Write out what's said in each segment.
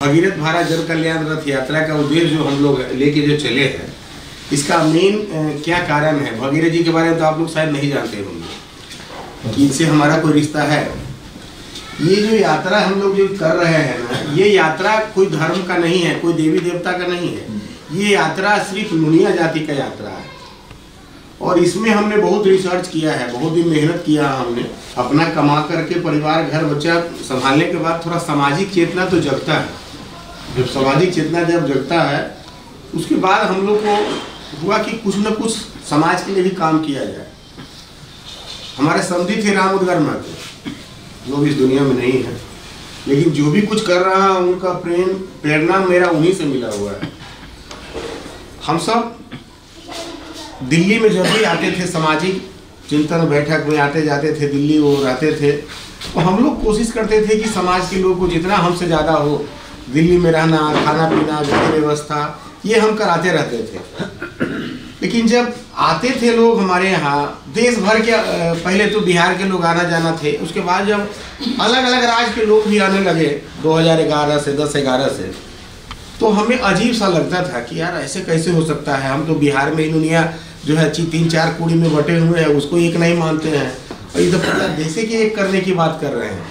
भगीरथ भारत जन कल्याण रथ यात्रा का उद्देश्य जो हम लोग लेके जो चले हैं, इसका मेन क्या कारण है? भगीरथ जी के बारे में तो आप लोग शायद नहीं जानते होंगे कि इनसे हमारा कोई रिश्ता है। ये जो यात्रा हम लोग जो कर रहे हैं ना, ये यात्रा कोई धर्म का नहीं है, कोई देवी देवता का नहीं है। ये यात्रा सिर्फ लुनिया जाति का यात्रा है और इसमें हमने बहुत रिसर्च किया है, बहुत ही मेहनत किया हमने। अपना कमा करके परिवार घर बच्चा संभालने के बाद थोड़ा सामाजिक चेतना तो जगता है। जब सामाजिक चेतना जब जगता है उसके बाद हम लोग को हुआ कि कुछ न कुछ समाज के लिए भी काम किया जाए। हमारे समधी थे राम उद्गार महतो, लोग इस दुनिया में नहीं है, लेकिन जो भी कुछ कर रहा है उनका प्रेरणा मेरा उन्हीं से मिला हुआ है। हम सब दिल्ली में जब भी आते थे, सामाजिक चिंतन बैठक में आते जाते थे, दिल्ली वो रहते थे, तो हम लोग कोशिश करते थे कि समाज के लोगों को जितना हमसे ज़्यादा हो दिल्ली में रहना, खाना पीना, विधि व्यवस्था, ये हम कराते रहते थे। लेकिन जब आते थे लोग हमारे यहाँ, देश भर के पहले तो बिहार के लोग आना जाना थे, उसके बाद जब अलग अलग राज्य के लोग भी आने लगे 2011 से 10-11 से, तो हमें अजीब सा लगता था कि यार ऐसे कैसे हो सकता है। हम तो बिहार में ही दुनिया जो है 3-4 कुड़ी में बटे हुए हैं, उसको एक नहीं मानते हैं और ये तो पूरा देश के एक करने की बात कर रहे हैं।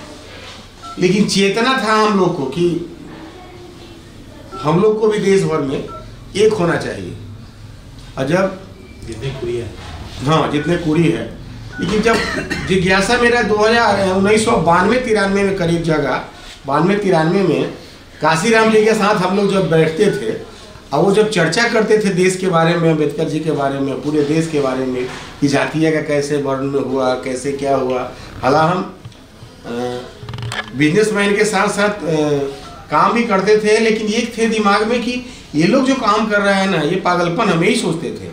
लेकिन चेतना था हम लोग को कि हम लोग को भी देश भर में एक होना चाहिए। और जब जितने कुड़ी है, हाँ जितने कुड़ी है, लेकिन जब जिज्ञासा मेरा 1992-93 में करीब जगह, 92-93 में काशीराम जी के साथ हम लोग जब बैठते थे और वो जब चर्चा करते थे देश के बारे में, अम्बेडकर जी के बारे में, पूरे देश के बारे में कि जातीय का कैसे वर्ण हुआ, कैसे क्या हुआ। हालांकि हम बिजनेसमैन के साथ साथ काम भी करते थे, लेकिन एक थे दिमाग में कि ये लोग जो काम कर रहे हैं ना, ये पागलपन, हम यही सोचते थे।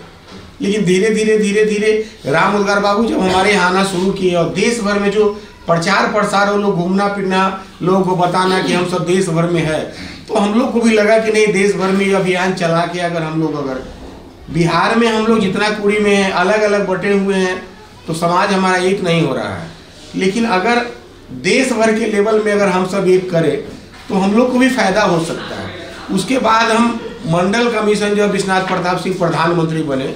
लेकिन धीरे धीरे राम उद्गार बाबू जब हमारे यहाँ आना शुरू किए और देश भर में जो प्रचार प्रसार, वो लोग घूमना फिरना, लोगों को बताना कि हम सब देश भर में है, तो हम लोग को भी लगा कि नहीं, देश भर में ये अभियान चला के अगर हम लोग, अगर बिहार में हम लोग जितना कुड़ी में है अलग अलग बटे हुए हैं तो समाज हमारा एक नहीं हो रहा है। लेकिन अगर देश भर के लेवल में अगर हम सब एक करें तो हम लोग को भी फायदा हो सकता है। उसके बाद हम मंडल कमीशन, जब विश्वनाथ प्रताप सिंह प्रधानमंत्री बने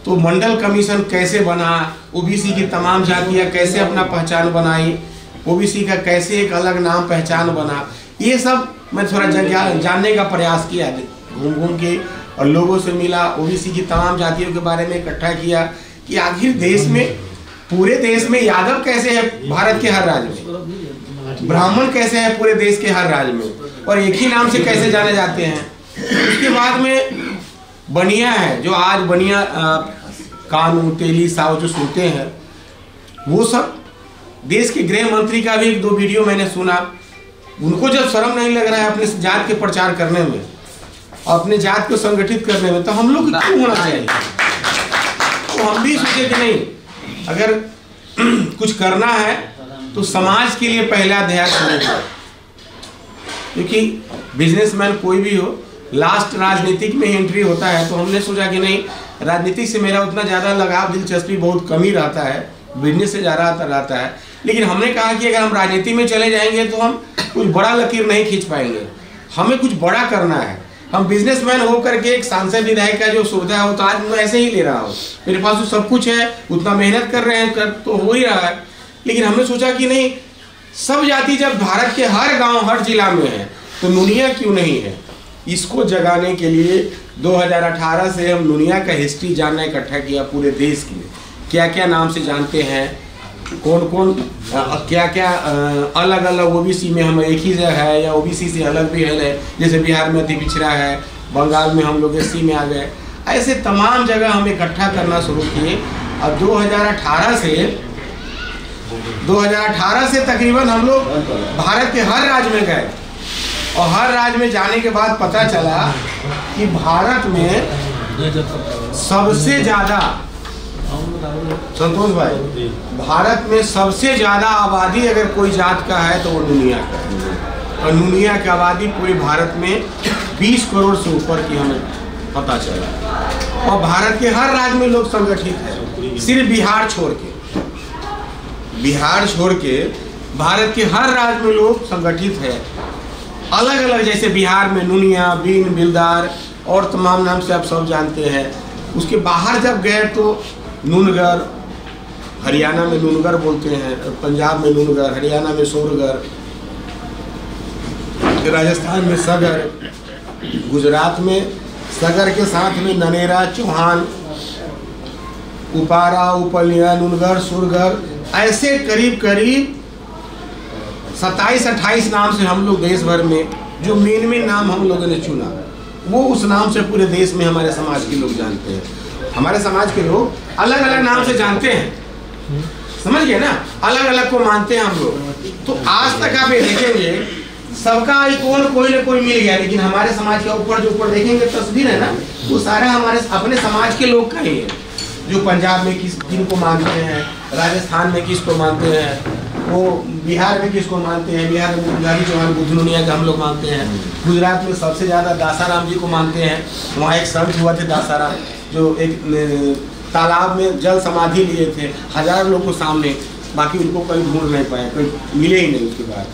तो मंडल कमीशन कैसे बना, ओबीसी की तमाम जातियाँ कैसे अपना पहचान बनाई, ओबीसी का कैसे एक अलग नाम पहचान बना, ये सब मैं थोड़ा जानने का प्रयास किया, घूम घूम के और लोगों से मिला, ओबीसी की तमाम जातियों के बारे में इकट्ठा किया कि आखिर देश में, पूरे देश में यादव कैसे है भारत के हर राज्य में, ब्राह्मण कैसे है पूरे देश के हर राज्य में, और एक ही नाम से कैसे जाने जाते हैं। उसके बाद में बनिया है, जो आज बनिया कानू, तेली, साव जो सुनते हैं, वो सब देश के गृह मंत्री का भी 1-2 वीडियो मैंने सुना। उनको जब शर्म नहीं लग रहा है अपने जात के प्रचार करने में, अपने जात को संगठित करने में, तो हम लोग क्यों होना चाहिए? तो हम भी सोचे कि नहीं, अगर कुछ करना है तो समाज के लिए पहला अध्याय शुरू करो, क्योंकि बिजनेसमैन कोई भी हो लास्ट राजनीतिक में एंट्री होता है। तो हमने सोचा कि नहीं, राजनीति से मेरा उतना ज़्यादा लगाव, दिलचस्पी बहुत कम ही रहता है, बिजनेस से ज़्यादा रहता है। लेकिन हमने कहा कि अगर हम राजनीति में चले जाएंगे तो हम कुछ बड़ा लकीर नहीं खींच पाएंगे, हमें कुछ बड़ा करना है। हम बिजनेसमैन होकर के एक सांसद विधायक का जो सुविधा है वो तो आज मैं ऐसे ही ले रहा हूँ, मेरे पास तो सब कुछ है, उतना मेहनत कर रहे हैं, तो हो ही रहा है। लेकिन हमने सोचा कि नहीं, सब जाति जब भारत के हर गाँव हर जिला में है तो नुनिया क्यों नहीं है। इसको जगाने के लिए 2018 से हम दुनिया का हिस्ट्री जानना इकट्ठा किया, पूरे देश की क्या क्या नाम से जानते हैं, कौन कौन क्या क्या अलग अलग ओबीसी में हम एक ही है या ओबीसी से अलग भी है, जैसे बिहार में अति पिछड़ा है, बंगाल में हम लोग एससी में आ गए। ऐसे तमाम जगह हम इकट्ठा करना शुरू किए और 2018 से तकरीबन हम लोग भारत के हर राज्य में गए और हर राज्य में जाने के बाद पता चला कि भारत में सबसे ज़्यादा, संतोष भाई, भारत में सबसे ज़्यादा आबादी अगर कोई जात का है तो वो नुनिया का है। और नुनिया की आबादी पूरे भारत में 20 करोड़ से ऊपर की हमें पता चला। और भारत के हर राज्य में लोग संगठित हैं, सिर्फ बिहार छोड़ के। बिहार छोड़ के भारत के हर राज्य में लोग संगठित है। अलग अलग, जैसे बिहार में नुनिया, बीन, बिलदार और तमाम नाम से आप सब जानते हैं। उसके बाहर जब गए तो नूनगर, हरियाणा में नूनगर बोलते हैं, पंजाब में नूनगर, हरियाणा में सोरगर, राजस्थान में सगर, गुजरात में सगर के साथ में ननेरा, चौहान, उपारा, उपलिया, नूनगर, सुरगर, ऐसे करीब करीब 27-28 नाम से हम लोग देश भर में जो मेन नाम हम लोगों ने चुना, वो उस नाम से पूरे देश में हमारे समाज के लोग जानते हैं। हमारे समाज के लोग अलग अलग नाम से जानते हैं, समझ गए ना, अलग अलग को मानते हैं हम लोग। तो आज तक आप ये देखेंगे सबका आइकॉन कोई ना कोई मिल गया, लेकिन हमारे समाज के ऊपर जो ऊपर देखेंगे तस्वीर है ना, वो सारा हमारे अपने समाज के लोग का ही है। जो पंजाब में किनको मानते हैं, राजस्थान में किसको मानते हैं, वो बिहार में किसको मानते हैं, बिहार में दुलारी चौहान बुद्धनुनिया का हम लोग मानते हैं। गुजरात में सबसे ज़्यादा दासाराम जी को मानते हैं। वहाँ एक संत हुआ थे दासाराम, जो एक तालाब में जल समाधि लिए थे 1000 लोगों के सामने, बाकी उनको कोई ढूंढ नहीं पाया, कोई मिले ही नहीं उसके बाद।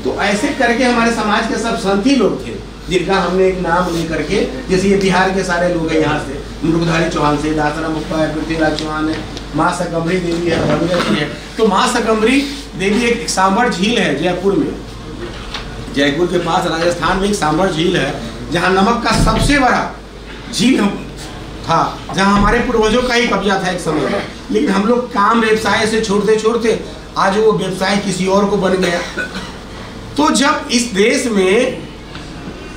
तो ऐसे करके हमारे समाज के सब संत ही लोग थे जिनका हमने एक नाम ले करके, जैसे ये बिहार के सारे लोग हैं, यहाँ से मुर्गधारी चौहान से दासाराम मुक्ता है, पृथ्वीराज चौहान है, माँ सकम्बरी देवी है, भगीरथी है। तो माँ सकम्बरी देवी एक सांभर झील है जयपुर में, जयपुर के पास राजस्थान में एक सांभर झील है, जहाँ नमक का सबसे बड़ा झील था, जहाँ हमारे पूर्वजों का ही कब्जा था एक समय में। लेकिन हम लोग काम व्यवसाय से छोड़ते छोड़ते आज वो व्यवसाय किसी और को बन गया। तो जब इस देश में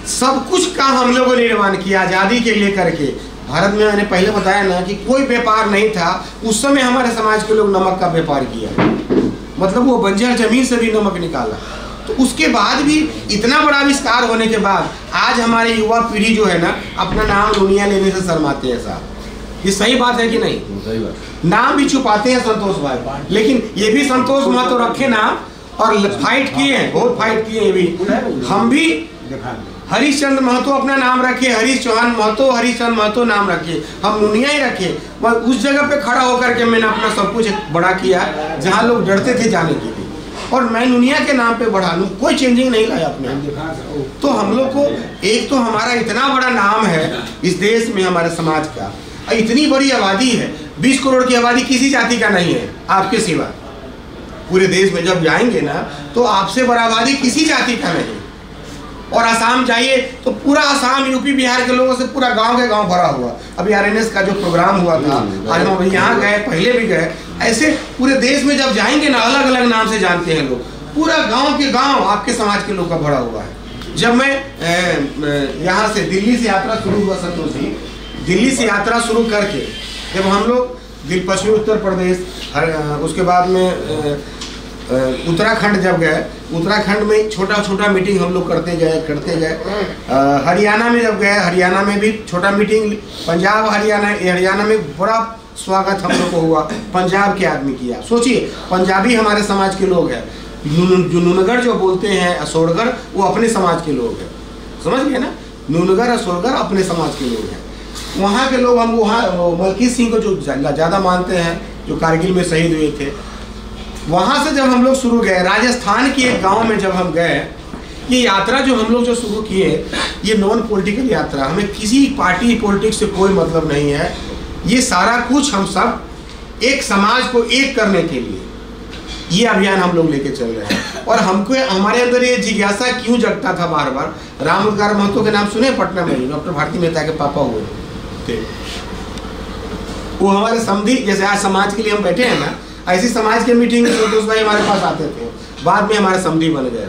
सब कुछ का हम लोगों ने निर्माण किया आज़ादी के लिए करके, भारत में मैंने पहले बताया ना कि कोई व्यापार नहीं था, उस समय हमारे समाज के लोग नमक का व्यापार किया, मतलब वो बंजर जमीन से भी नमक निकाला। तो उसके बाद भी इतना बड़ा आविष्कार होने के बाद आज हमारी युवा पीढ़ी जो है ना, अपना नाम दुनिया लेने से शर्माते हैं साहब। ये सही बात है कि नहीं? सही बात। नाम भी छुपाते हैं संतोष भाई, लेकिन ये भी संतोष महतो रखे नाम और फाइट किए हैं, बहुत फाइट किए हैं भी। हम भी हरिश्चंद्र महतो अपना नाम रखे, हरीश चौहान महतो, हरिश्चंद्र महतो नाम रखे, हम नुनिया ही रखे। वह उस जगह पे खड़ा होकर के मैंने अपना सब कुछ बड़ा किया जहाँ लोग डरते थे जाने के लिए, और मैं नुनिया के नाम पे बढ़ा लूँ, कोई चेंजिंग नहीं लाया अपने। तो हम लोग को एक तो हमारा इतना बड़ा नाम है इस देश में, हमारे समाज का इतनी बड़ी आबादी है, 20 करोड़ की आबादी किसी जाति का नहीं है आपके सिवा। पूरे देश में जब जाएंगे ना तो आपसे बड़ा आबादी किसी जाति का नहीं। और आसाम जाइए तो पूरा आसाम, यूपी, बिहार के लोगों से पूरा गांव के गांव भरा हुआ। अभी आरएनएस का जो प्रोग्राम हुआ था, आज हम यहाँ गए, पहले भी गए। ऐसे पूरे देश में जब जाएंगे ना, अलग अलग नाम से जानते हैं लोग, पूरा गांव के गांव आपके समाज के लोग का भरा हुआ है। जब मैं यहाँ से दिल्ली से यात्रा शुरू हुआ संतोष जी, दिल्ली से यात्रा शुरू करके जब हम लोग पश्चिमी उत्तर प्रदेश, उसके बाद में उत्तराखंड जब गए, उत्तराखंड में छोटा छोटा मीटिंग हम लोग करते गए। हरियाणा में जब गए, हरियाणा में भी छोटा मीटिंग, पंजाब, हरियाणा में बड़ा स्वागत हम लोग को हुआ, पंजाब के आदमी किया। सोचिए, पंजाबी हमारे समाज के लोग हैं, जो नूनगर जो बोलते हैं, असोड़गर, वो अपने समाज के लोग हैं, समझ गए ना, नूनगर असोड़गर अपने समाज के लोग हैं। वहाँ के लोग, हम वहाँ मलकीत सिंह को जो ज़्यादा मानते हैं, जो कारगिल में शहीद हुए थे, वहाँ से जब हम लोग शुरू गए, राजस्थान के एक गांव में जब हम गए, ये यात्रा जो हम लोग जो शुरू किए, ये नॉन पॉलिटिकल यात्रा, हमें किसी पार्टी पॉलिटिक्स से कोई मतलब नहीं है। ये सारा कुछ हम सब एक समाज को एक करने के लिए ये अभियान हम लोग लेके चल रहे हैं। और हमको, हमारे अंदर ये जिज्ञासा क्यों जगता था बार बार। राम उद्गार महतो के नाम सुने? पटना में डॉक्टर भारती मेहता के पापा हुए थे, वो हमारे समधी, जैसे आज समाज के लिए हम बैठे हैं ना, ऐसी समाज के मीटिंग में संतोष भाई हमारे पास आते थे, बाद में हमारे समधी बन गए।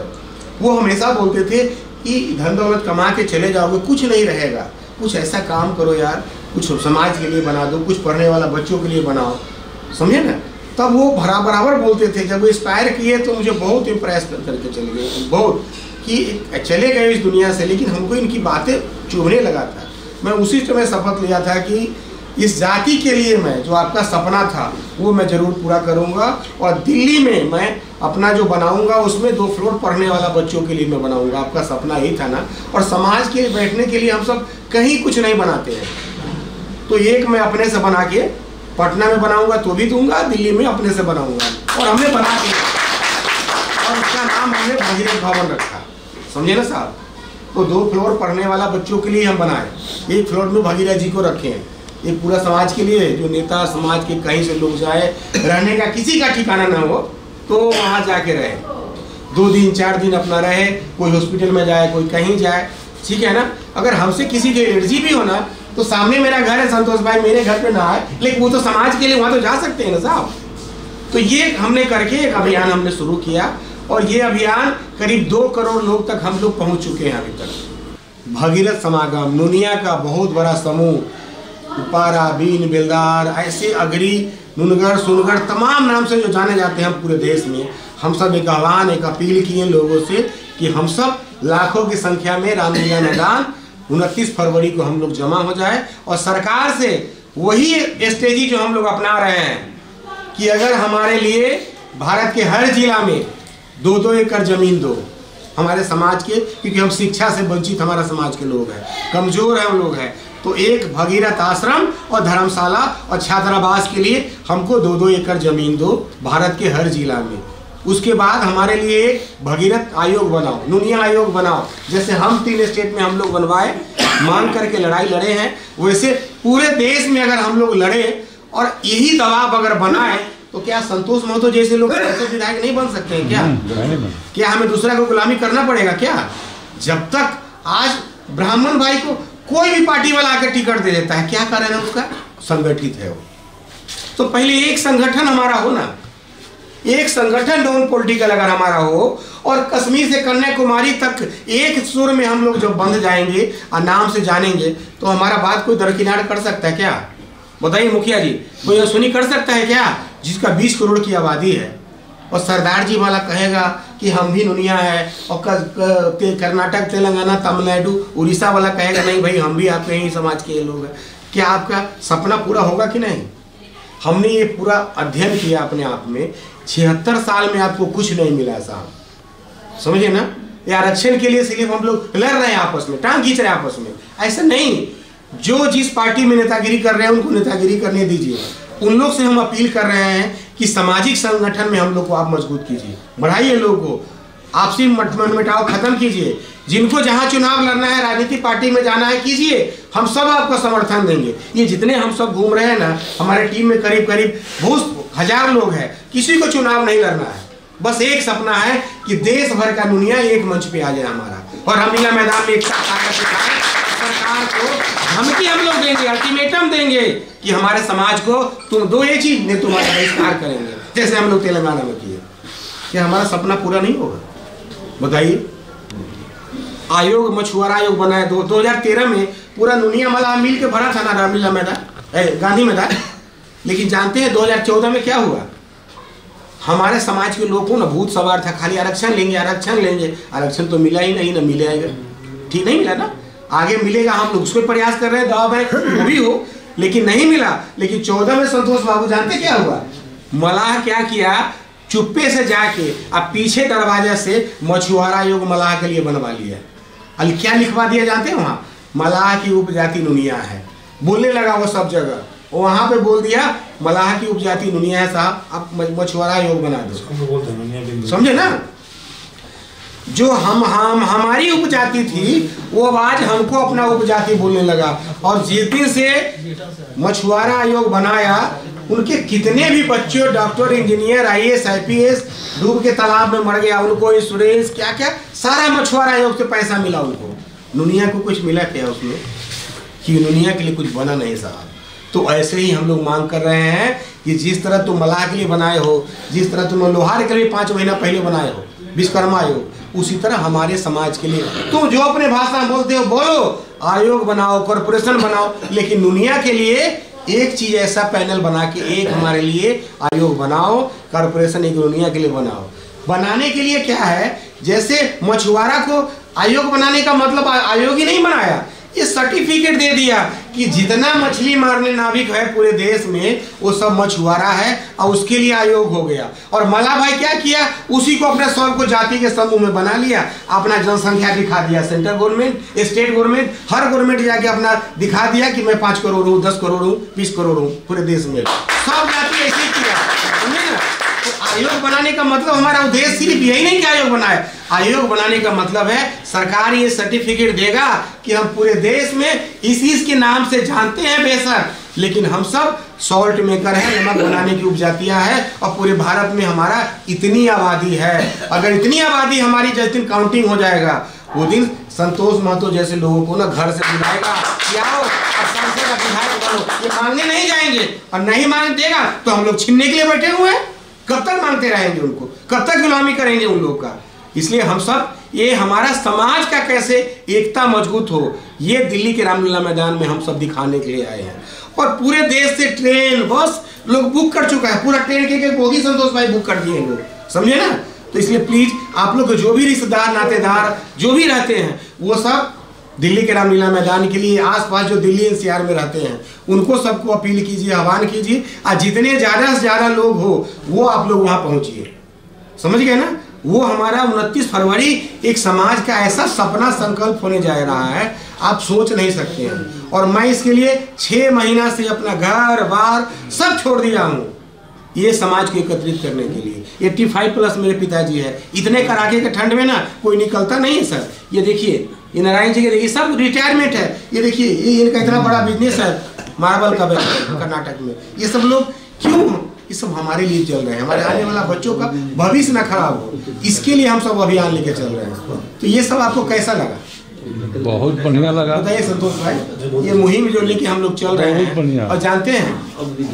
वो हमेशा बोलते थे कि धन दौलत कमा के चले जाओगे, कुछ नहीं रहेगा, कुछ ऐसा काम करो यार, कुछ समाज के लिए बना दो, कुछ पढ़ने वाला बच्चों के लिए बनाओ, समझे ना। तब वो बराबर बोलते थे। जब वो इंस्पायर किए तो मुझे बहुत इम्प्रेस करके चले गए, बहुत, कि चले गए इस दुनिया से, लेकिन हमको इनकी बातें चुभने लगा था। मैं उसी समय शपथ लिया था कि इस जाति के लिए मैं, जो आपका सपना था, वो मैं जरूर पूरा करूंगा। और दिल्ली में मैं अपना जो बनाऊंगा, उसमें 2 फ्लोर पढ़ने वाला बच्चों के लिए मैं बनाऊंगा। आपका सपना यही था ना। और समाज के बैठने के लिए हम सब कहीं कुछ नहीं बनाते हैं, तो एक मैं अपने से बना के पटना में बनाऊंगा तो भी दूंगा, दिल्ली में अपने से बनाऊंगा। और हमने बना के, और उसका नाम हमने भगीरथ भवन रखा। समझे ना साहब। तो 2 फ्लोर पढ़ने वाला बच्चों के लिए हम बनाए, 1 फ्लोर में भगीरथ जी को रखे हैं। ये पूरा समाज के लिए, जो नेता समाज के कहीं से लोग जाए, रहने का किसी का ठिकाना ना हो तो वहाँ जाके रहे, 2 दिन 4 दिन अपना रहे, कोई हॉस्पिटल में जाए, कोई कहीं जाए, ठीक है ना। अगर हमसे किसी की एलर्जी भी हो ना, तो सामने मेरा घर है संतोष भाई, मेरे घर पे ना आए, लेकिन वो तो समाज के लिए वहाँ तो जा सकते हैं ना साहब। तो ये हमने करके एक अभियान हमने शुरू किया, और ये अभियान करीब 2 करोड़ लोग तक हम लोग पहुँच चुके हैं अभी तक। भगीरथ समागम दुनिया का बहुत बड़ा समूह, उपारा, बीन, बेलदार, ऐसे अगरी, नुनगर, सोनगढ़, तमाम नाम से जो जाने जाते हैं पूरे देश में, हम सब एक आह्वान, एक अपील किए लोगों से कि हम सब लाखों की संख्या में रामलीला मैदान 29 फरवरी को हम लोग जमा हो जाए, और सरकार से वही स्ट्रेटेजी जो हम लोग अपना रहे हैं कि अगर हमारे लिए भारत के हर जिला में 2-2 एकड़ जमीन दो हमारे समाज के, क्योंकि हम शिक्षा से वंचित हमारा समाज के लोग हैं, कमजोर है हम लोग हैं, तो एक भगीरथ आश्रम और धर्मशाला और छात्रावास के लिए हमको 2-2 एकड़ जमीन दो भारत के हर जिला में। उसके बाद हमारे लिए एक भगीरथ आयोग बनाओ, नुनिया आयोग बनाओ, जैसे हम 3 स्टेट में हम लोग बनवाए, मांग करके लड़ाई लड़े हैं, वैसे पूरे देश में अगर हम लोग लड़े और यही दबाव अगर बनाए, तो क्या संतोष महतो जैसे लोग विधायक नहीं बन सकते हैं क्या? क्या हमें दूसरा को गुलामी करना पड़ेगा क्या? जब तक आज ब्राह्मण भाई को कोई भी पार्टी वाला आकर टिकट दे देता है, क्या कारण है उसका? संगठित है वो। तो पहले एक संगठन हमारा हो ना, एक संगठन नॉन पॉलिटिकल अगर हमारा हो, और कश्मीर से कन्याकुमारी तक एक सुर में हम लोग जब बंध जाएंगे और नाम से जानेंगे, तो हमारा बात कोई दरकिनार कर सकता है क्या? बताइए मुखिया जी, कोई अनसुनी कर सकता है क्या? जिसका 20 करोड़ की आबादी है, और सरदार जी वाला कहेगा कि हम भी नुनिया है, और कर्नाटक, तेलंगाना, तमिलनाडु, उड़ीसा वाला कहेगा नहीं भाई हम भी आपके ही समाज के लोग हैं। क्या आपका सपना पूरा होगा कि नहीं? हमने ये पूरा अध्ययन किया अपने आप में, 76 साल में आपको कुछ नहीं मिला साहब, समझे ना। ये आरक्षण के लिए सिर्फ हम लोग लड़ रहे हैं आपस में, टांग खींच रहे हैं आपस में, ऐसा नहीं। जो जिस पार्टी में नेतागिरी कर रहे हैं उनको नेतागिरी करने दीजिए। उन लोग से हम अपील कर रहे हैं कि सामाजिक संगठन में हम लोग को आप मजबूत कीजिए, बढ़ाइए लोगों को, आपसी मनमुटाव खत्म कीजिए। जिनको जहां चुनाव लड़ना है, राजनीतिक पार्टी में जाना है, कीजिए, हम सब आपको समर्थन देंगे। ये जितने हम सब घूम रहे हैं ना, हमारे टीम में करीब करीब बहुत 1000 लोग हैं, किसी को चुनाव नहीं लड़ना है, बस एक सपना है कि देश भर का दुनिया एक मंच पे आ जाए हमारा, और रामलीला मैदान में एक सरकार को धमकी हम लोग देंगे, अल्टीमेटम देंगे कि हमारे समाज को तुम 2 ही चीज ने तुम्हारा बहिष्कार करेंगे, जैसे हम लोग तेलंगाना में किए। क्या हमारा सपना पूरा नहीं होगा? बताइए। आयोग, मछुआरा आयोग बनाया 2013 में, पूरा दुनिया मलाह मिल के भरा था ना रामलीला मैदान, गांधी मैदान। लेकिन जानते हैं 2014 में क्या हुआ? हमारे समाज के लोगों को ना भूत सवार था, खाली आरक्षण लेंगे, आरक्षण लेंगे, आरक्षण तो मिला ही नहीं, ना मिलेगा, ठीक नहीं मिला ना, आगे मिलेगा, हम लोग उसको प्रयास कर रहे हैं, दबाव है वो भी हो, लेकिन नहीं मिला। लेकिन 14 में संतोष बाबू जानते क्या हुआ? मलाह क्या किया, चुप्पे से जाके अब पीछे दरवाजा से मछुआरा आयोग मलाह के लिए बनवा लिया। क्या लिखवा दिया जानते हैं वहाँ? मलाह की उपजाति नुनिया है, बोलने लगा वो सब जगह, वहां पे बोल दिया मलाह की उपजाति नुनिया है साहब, आप मछुआरा योग बना दो, समझे ना। जो हमारी उपजाति थी वो आज हमको अपना उपजाति बोलने लगा, और जिस दिन से मछुआरा आयोग बनाया, उनके कितने भी बच्चों डॉक्टर, इंजीनियर, IAS, IPS डूब के तालाब में मर गया, उनको इंश्योरेंस क्या क्या सारा मछुआरा आयोग से पैसा मिला उनको। नुनिया को कुछ मिला क्या उसमें? कि नुनिया के लिए कुछ बना नहीं साहब। तो ऐसे ही हम लोग मांग कर रहे हैं कि जिस तरह तुम मलाह के लिए बनाए हो, जिस तरह तुम लोहार के लिए 5 महीना पहले बनाए हो विश्वकर्मा आयोग, उसी तरह हमारे समाज के लिए तुम जो अपने भाषा बोलते हो बोलो, आयोग बनाओ, कॉर्पोरेशन बनाओ, लेकिन दुनिया के लिए एक चीज ऐसा पैनल बना के एक हमारे लिए आयोग बनाओ, कॉर्पोरेशन एक दुनिया के लिए बनाओ। बनाने के लिए क्या है, जैसे मछुआरा को आयोग बनाने का मतलब आयोग ही नहीं बनाया, ये सर्टिफिकेट दे दिया कि जितना मछली मारने नाविक है पूरे देश में वो सब मछुआरा है, और उसके लिए आयोग हो गया। और मल्लाह भाई क्या किया, उसी को अपने सब को जाति के समूह में बना लिया, अपना जनसंख्या दिखा दिया, सेंट्रल गवर्नमेंट, स्टेट गवर्नमेंट, हर गवर्नमेंट जाके अपना दिखा दिया कि मैं 5 करोड़ हूँ, 10 करोड़ हूँ, 20 करोड़ हूँ, पूरे देश में सब जाति ऐसे किया, समझे ना। तो आयोग बनाने का मतलब हमारा उद्देश्य सिर्फ यही नहीं कि आयोग बनाए। आयोग बनाने का मतलब है सरकार ये सर्टिफिकेट देगा कि हम पूरे देश में इस के नाम से जानते हैं बेशक, लेकिन हम सब सॉल्ट मेकर है, नमक बनाने की उपजातियां है, और पूरे भारत में हमारा इतनी आबादी है। अगर इतनी आबादी हमारी जिस दिन काउंटिंग हो जाएगा, वो दिन संतोष महतो जैसे लोगों को ना घर से बुलाएगा कि आओ और सांसद का विधायक बनो। ये मांगने नहीं जाएंगे, और नहीं मांग देगा तो हम लोग छीनने के लिए बैठे हुए हैं। कब तक मांगते रहेंगे उनको, कब तक गुलामी करेंगे उन लोग का। इसलिए हम सब, ये हमारा समाज का कैसे एकता मजबूत हो, ये दिल्ली के रामलीला मैदान में हम सब दिखाने के लिए आए हैं। और पूरे देश से ट्रेन बस लोग बुक कर चुका है, पूरा ट्रेन के बोगी संतोष भाई बुक कर दिए लोग, समझे ना। तो इसलिए प्लीज आप लोग जो भी रिश्तेदार नातेदार जो भी रहते हैं, वो सब दिल्ली के रामलीला मैदान के लिए आसपास जो दिल्ली एनसीआर में रहते हैं उनको सबको अपील कीजिए, आह्वान कीजिए, और जितने ज़्यादा से ज़्यादा लोग हो वो आप लोग वहाँ पहुँचिए, समझ गए ना। वो हमारा 29 फरवरी एक समाज का ऐसा सपना संकल्प होने जा रहा है, आप सोच नहीं सकते हैं। और मैं इसके लिए 6 महीना से अपना घर बार सब छोड़ दिया हूँ, ये समाज को एकत्रित करने के लिए। 85+ मेरे पिताजी है, इतने कड़ाके के ठंड में ना कोई निकलता नहीं है सर। ये देखिए, ये नारायण जी के देखिए सब रिटायरमेंट है, ये देखिए ये इनका इतना बड़ा बिजनेस है मार्बल का कर्नाटक में। ये सब लोग क्यों, ये सब हमारे लिए चल रहे हैं, हमारे आने वाला बच्चों का भविष्य ना खराब हो, इसके लिए हम सब अभियान लेके चल रहे हैं। तो ये सब आपको कैसा लगा? बहुत बढ़िया लगा। बताइए संतोष भाई, ये मुहिम जो लेके हम लोग चल रहे हैं, और जानते हैं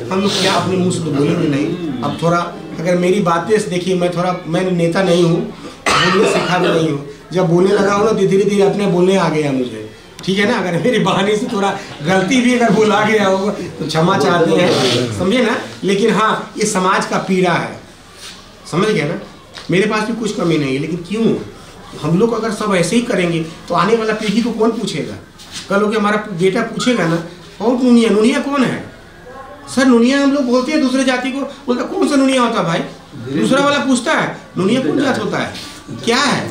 हम लोग क्या अपने मुंह से तो बोलेंगे नहीं। अब थोड़ा अगर मेरी बातें से देखिए, मैं नेता नहीं हूँ, बोलने सीखा भी नहीं हूँ। जब बोलने लगा हूँ ना धीरे धीरे अपने बोलने आ गया मुझे, ठीक है ना। अगर मेरी बहाने से थोड़ा गलती भी अगर बोला गया होगा तो क्षमा चाहते हैं, समझे ना। लेकिन हाँ, ये समाज का पीड़ा है, समझ गया ना। मेरे पास भी कुछ कमी नहीं है, लेकिन क्यों हम लोग अगर सब ऐसे ही करेंगे तो आने वाला पीढ़ी को कौन पूछेगा? कल हो के हमारा बेटा पूछेगा ना, और नुनिया, नुनिया कौन है सर? नुनिया हम लोग बोलते हैं दूसरे जाति को, बोलता कौन सा नुनिया होता भाई? दूसरा वाला पूछता है नुनिया कौन जात होता है, क्या है,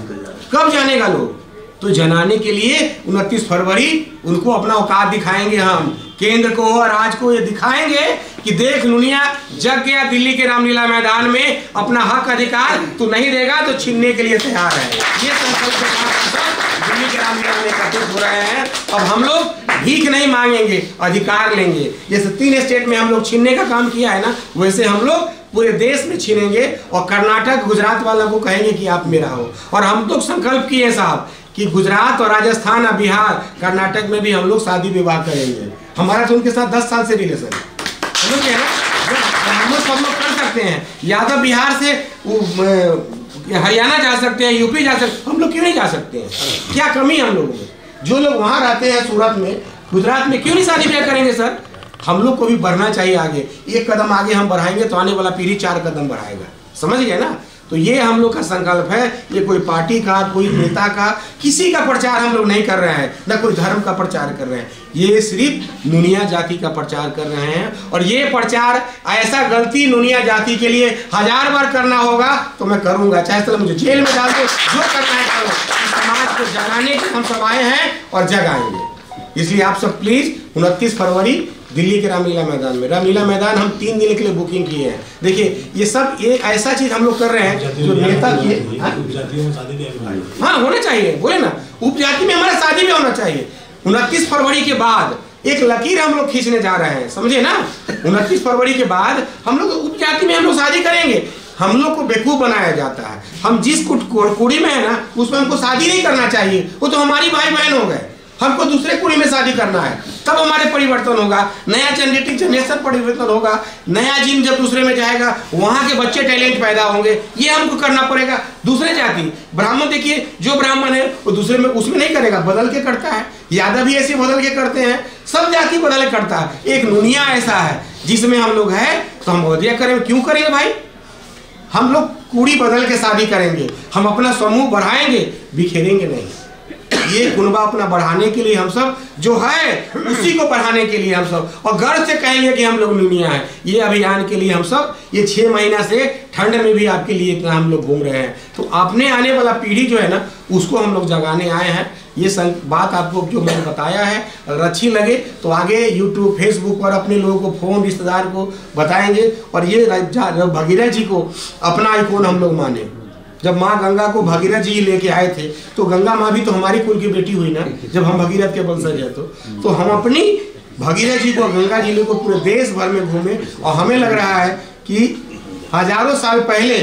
कब जानेगा लोग? तो जनाने के लिए 29 फरवरी उनको अपना औकात दिखाएंगे हम, केंद्र को और राज्य को ये दिखाएंगे कि देख नुनिया जग गया दिल्ली के रामलीला मैदान में, अपना हक अधिकार तू नहीं देगा तो छीनने के लिए तैयार है। ये संकल्प के साथ दिल्ली के रामलीला में एकत्रित हो रहे हैं। अब हम लोग भीख नहीं मांगेंगे, अधिकार लेंगे। जैसे 3 स्टेट में हम लोग छीनने का काम किया है ना, वैसे हम लोग पूरे देश में छीनेंगे, और कर्नाटक गुजरात वालों को कहेंगे कि आप मेरा हो। और हम तो संकल्प किए साहब कि गुजरात और राजस्थान और बिहार कर्नाटक में भी हम लोग शादी विवाह करेंगे। हमारा तो उनके साथ 10 साल से रिलेशन है, समझ गए ना। हम लोग सब लोग कर सकते हैं, यादव बिहार से हरियाणा जा सकते हैं, यूपी जा सकते हैं, हम लोग क्यों नहीं जा सकते हैं? क्या कमी हम लोगों में? जो लोग वहाँ रहते हैं सूरत में, गुजरात में, क्यों नहीं शादी ब्याह करेंगे सर? हम लोग को भी बढ़ना चाहिए आगे। 1 कदम आगे हम बढ़ाएंगे तो आने वाला पीढ़ी 4 कदम बढ़ाएगा, समझ गए ना। तो ये हम लोग का संकल्प है। ये कोई पार्टी का, कोई नेता का, किसी का प्रचार हम लोग नहीं कर रहे हैं, ना कोई धर्म का प्रचार कर रहे हैं। ये सिर्फ नुनिया जाति का प्रचार कर रहे हैं। और ये प्रचार ऐसा गलती नुनिया जाति के लिए 1000 बार करना होगा तो मैं करूंगा, चाहे तो मुझे जेल में डाल दो, जो करना है करो। समाज को जगाने के हम सब आए हैं और जगाएंगे। इसलिए आप सब प्लीज 29 फरवरी दिल्ली के रामलीला मैदान में, रामलीला मैदान हम 3 दिन के लिए बुकिंग किए हैं। देखिए ये सब एक ऐसा चीज हम लोग कर रहे हैं जो नेता किए। हाँ होना चाहिए, बोले ना, उपजाति में हमारा शादी भी होना चाहिए। 29 फरवरी के बाद एक लकीर हम लोग खींचने जा रहे हैं, समझे ना। 29 फरवरी के बाद हम लोग उपजाति में हम लोग शादी करेंगे। हम लोग को बेवकूफ बनाया जाता है। हम जिस कुड़ी में है ना उसमें हमको शादी नहीं करना चाहिए, वो तो हमारी भाई बहन हो गए। हमको दूसरे कुड़ी में शादी करना है, तब हमारे परिवर्तन होगा, नया जेनेटिक जनरेशन परिवर्तन होगा, नया जीन जब दूसरे में जाएगा वहां के बच्चे टैलेंट पैदा होंगे। ये हमको करना पड़ेगा। दूसरे जाति ब्राह्मण, देखिए जो ब्राह्मण है वो दूसरे में उसमें नहीं करेगा, बदल के करता है। यादव भी ऐसे बदल के करते हैं, सब जाति बदल के करता है। एक नुनिया ऐसा है जिसमें हम लोग है तो हम बदलिया करेंगे। क्यों करेंगे भाई? हम लोग कुड़ी बदल के शादी करेंगे, हम अपना समूह बढ़ाएंगे, बिखेरेंगे नहीं। ये गुणवा अपना बढ़ाने के लिए हम सब जो है उसी को बढ़ाने के लिए हम सब, और गर्व से कहेंगे कि हम लोग नुनिया है। ये अभियान के लिए हम सब ये 6 महीना से ठंड में भी आपके लिए इतना हम लोग घूम रहे हैं। तो अपने आने वाला पीढ़ी जो है ना उसको हम लोग जगाने आए हैं। ये बात आपको जो मैंने बताया है अगर अच्छी लगे तो आगे यूट्यूब फेसबुक पर अपने लोगों को फ़ोन रिश्तेदार को बताएंगे। और ये भगीरथ जी को अपना आइकॉन हम लोग माने। जब माँ गंगा को भगीरथ जी लेके आए थे तो गंगा माँ भी तो हमारी कुल की बेटी हुई ना, जब हम भगीरथ के वंशज है तो हम अपनी भगीरथ जी को, गंगा जी को पूरे देश भर में घूमे। और हमें लग रहा है कि हजारों साल पहले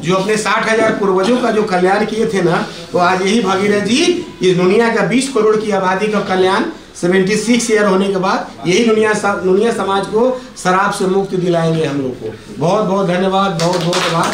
जो अपने 60,000 पूर्वजों का जो कल्याण किए थे ना, तो आज यही भगीरथ जी इस दुनिया का 20 करोड़ की आबादी का कल्याण 76 ईयर होने के बाद यही दुनिया समाज को शराब से मुक्ति दिलाएंगे हम लोग को। बहुत बहुत धन्यवाद, बहुत बहुत आभार।